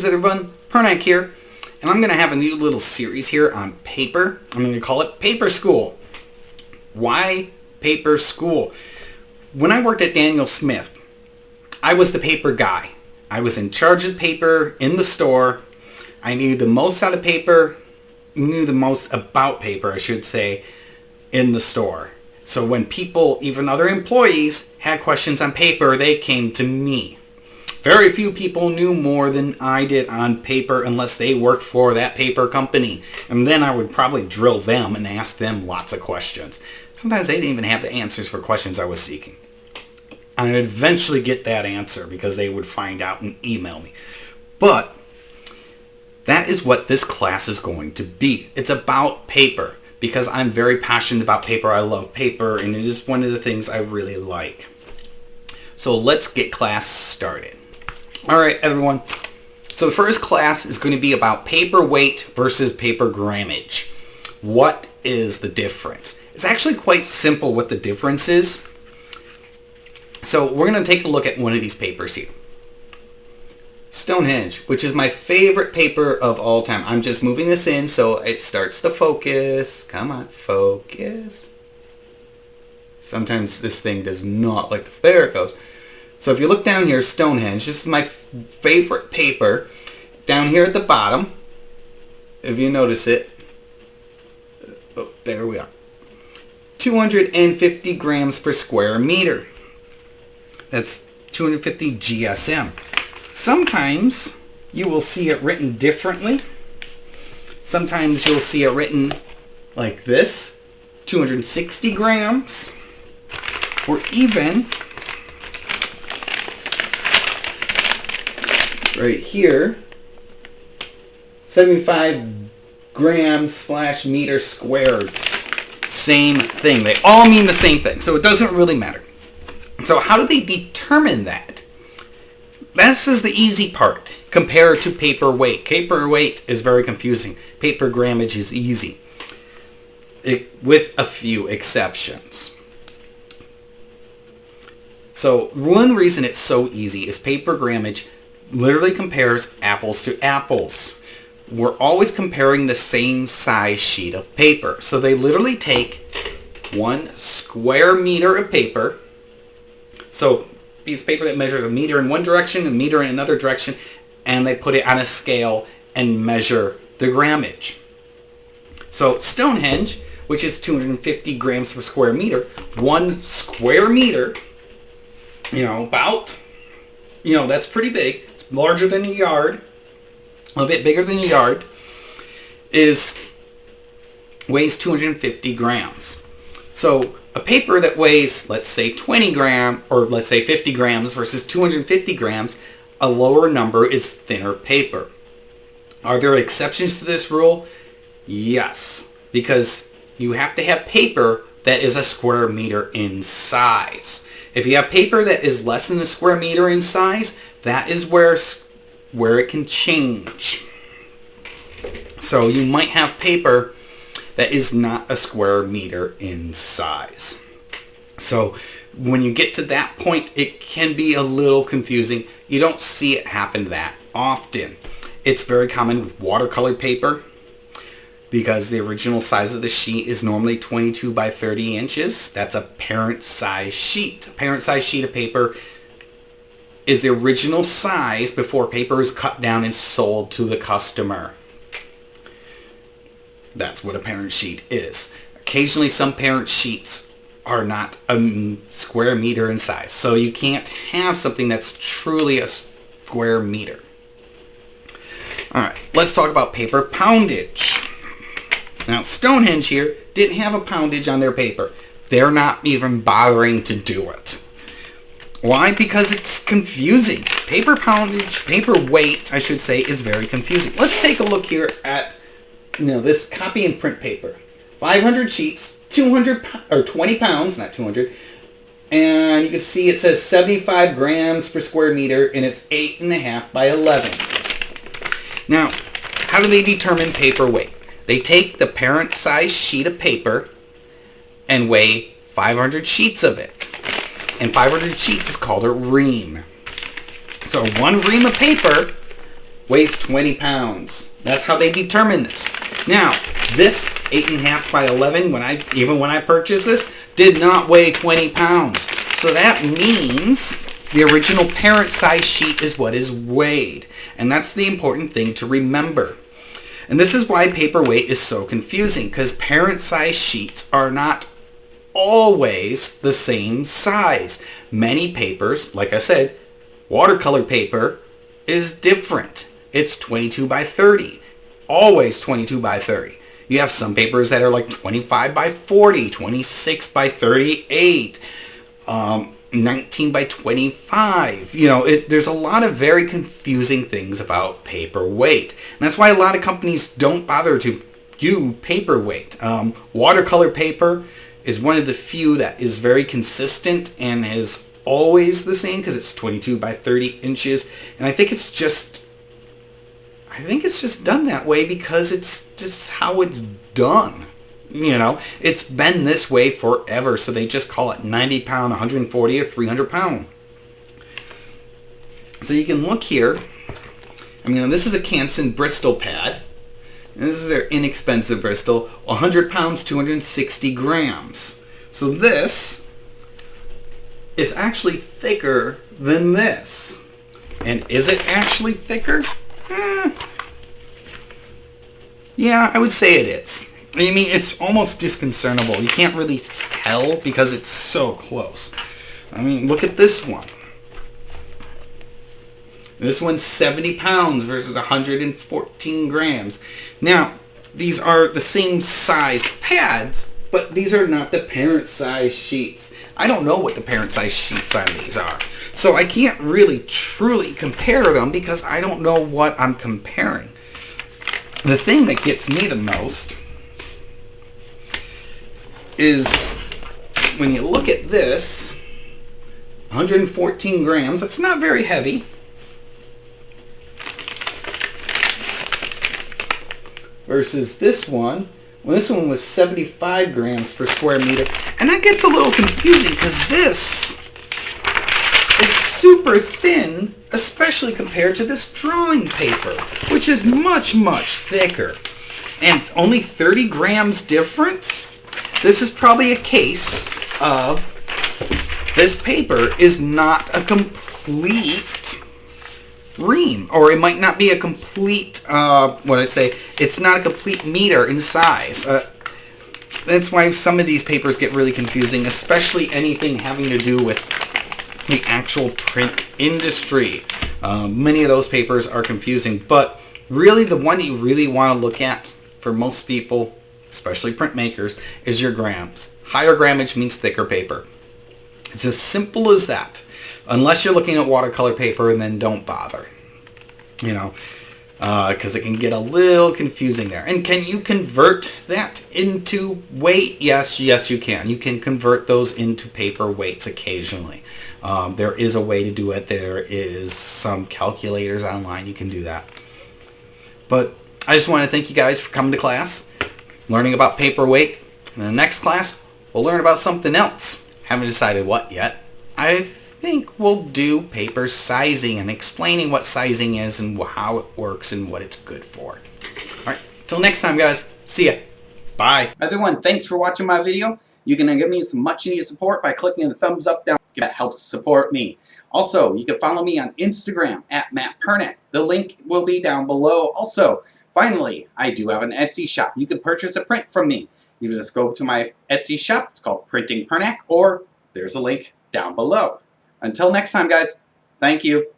news, everyone? Poundage here, and I'm going to have a new little series here on paper. I'm going to call it Paper School. Why Paper School? When I worked at Daniel Smith, I was the paper guy. I was in charge of paper in the store. I knew the most out of paper, knew the most about paper, I should say, in the store. So when people, even other employees, had questions on paper, they came to me. Very few people knew more than I did on paper unless they worked for that paper company. And then I would probably drill them and ask them lots of questions. Sometimes they didn't even have the answers for questions I was seeking. I would eventually get that answer because they would find out and email me. But that is what this class is going to be. It's about paper because I'm very passionate about paper. I love paper and it is one of the things I really like. So let's get class started. Alright everyone, so the first class is going to be about paper weight versus paper grammage. What is the difference? It's actually quite simple what the difference is. So we're going to take a look at one of these papers here. Poundage, which is my favorite paper of all time. I'm just moving this in so it starts to focus. Come on, focus. Sometimes this thing does not like, there it goes. So if you look down here, Poundage, this is my favorite paper. Down here at the bottom, if you notice it, oh, there we are. 250 grams per square meter. That's 250 GSM. Sometimes you will see it written differently. Sometimes you'll see it written like this, 260 grams, or even right here, 75 grams / meter squared. Same thing. They all mean the same thing, so it doesn't really matter. So how do they determine that? This is the easy part compared to paper weight. Paper weight is very confusing. Paper grammage is easy, with a few exceptions. So one reason it's so easy is paper grammage literally compares apples to apples. We're always comparing the same size sheet of paper. So they literally take 1 square meter of paper. So piece of paper that measures a meter in one direction, a meter in another direction, and they put it on a scale and measure the grammage. So Poundage, which is 250 grams per square meter, 1 square meter, that's pretty big. It's larger than a yard, a little bit bigger than a yard, weighs 250 grams. So a paper that weighs, let's say 20 grams, or let's say 50 grams versus 250 grams, a lower number is thinner paper. Are there exceptions to this rule? Yes, because you have to have paper that is a square meter in size. If you have paper that is less than a square meter in size, that is where it can change. So you might have paper that is not a square meter in size. So when you get to that point, it can be a little confusing. You don't see it happen that often. It's very common with watercolor paper because the original size of the sheet is normally 22 by 30 inches. That's a parent size sheet. A parent size sheet of paper is the original size before paper is cut down and sold to the customer. That's what a parent sheet is. Occasionally some parent sheets are not a square meter in size. So you can't have something that's truly a square meter. Alright, let's talk about paper poundage. Now Poundage here didn't have a poundage on their paper. They're not even bothering to do it. Why? Because it's confusing. Paper poundage, paper weight, I should say, is very confusing. Let's take a look here at this copy and print paper. 500 sheets, 20 pounds, not 200. And you can see it says 75 grams per square meter and it's 8.5 by 11. Now, how do they determine paper weight? They take the parent size sheet of paper and weigh 500 sheets of it. And 500 sheets is called a ream. So 1 ream of paper weighs 20 pounds. That's how they determine this. Now, this 8.5 by 11, even when I purchased this, did not weigh 20 pounds. So that means the original parent size sheet is what is weighed. And that's the important thing to remember. And this is why paperweight is so confusing, because parent size sheets are not always the same size. Many papers, like I said, watercolor paper is different. It's 22 by 30. Always 22 by 30. You have some papers that are like 25 by 40, 26 by 38, 19 by 25. You know, there's a lot of very confusing things about paperweight. And that's why a lot of companies don't bother to do paperweight. Watercolor paper is one of the few that is very consistent and is always the same because it's 22 by 30 inches. And I think it's just done that way because it's just how it's done. You know, it's been this way forever, so they just call it 90 pound, 140, or 300 pound. So you can look here. I mean, this is a Canson Bristol pad. And this is their inexpensive Bristol, 100 pounds, 260 grams. So this is actually thicker than this. And is it actually thicker? Yeah, I would say it is. I mean, it's almost disconcertible. You can't really tell because it's so close. I mean, look at this one. This one's 70 pounds versus 114 grams. Now, these are the same size pads, but these are not the parent size sheets. I don't know what the parent size sheets on these are. So I can't really truly compare them because I don't know what I'm comparing. The thing that gets me the most is when you look at this, 114 grams, that's not very heavy. Versus this one, well, this one was 75 grams per square meter. And that gets a little confusing because this is super thin, especially compared to this drawing paper, which is much, much thicker. And only 30 grams difference. This is probably a case of this paper is not a complete ream, or it might not be a complete, it's not a complete meter in size. That's why some of these papers get really confusing, especially anything having to do with the actual print industry. Many of those papers are confusing, but really the one you really want to look at for most people, especially printmakers, is your grams. Higher grammage means thicker paper. It's as simple as that. Unless you're looking at watercolor paper, and then don't bother. You know, because it can get a little confusing there. And can you convert that into weight? Yes, you can. You can convert those into paper weights occasionally. There is a way to do it. There is some calculators online. You can do that. But I just want to thank you guys for coming to class, learning about paperweight. In the next class, we'll learn about something else. Haven't decided what yet. I think we'll do paper sizing and explaining what sizing is and how it works and what it's good for. All right, till next time, guys. See ya. Bye. Everyone, thanks for watching my video. You can give me some much needed support by clicking the thumbs up down. That helps support me. Also, you can follow me on Instagram at Matt Pernick. The link will be down below. Also, finally, I do have an Etsy shop. You can purchase a print from me. You just go to my Etsy shop. It's called Printing Pernick, or there's a link down below. Until next time, guys, thank you.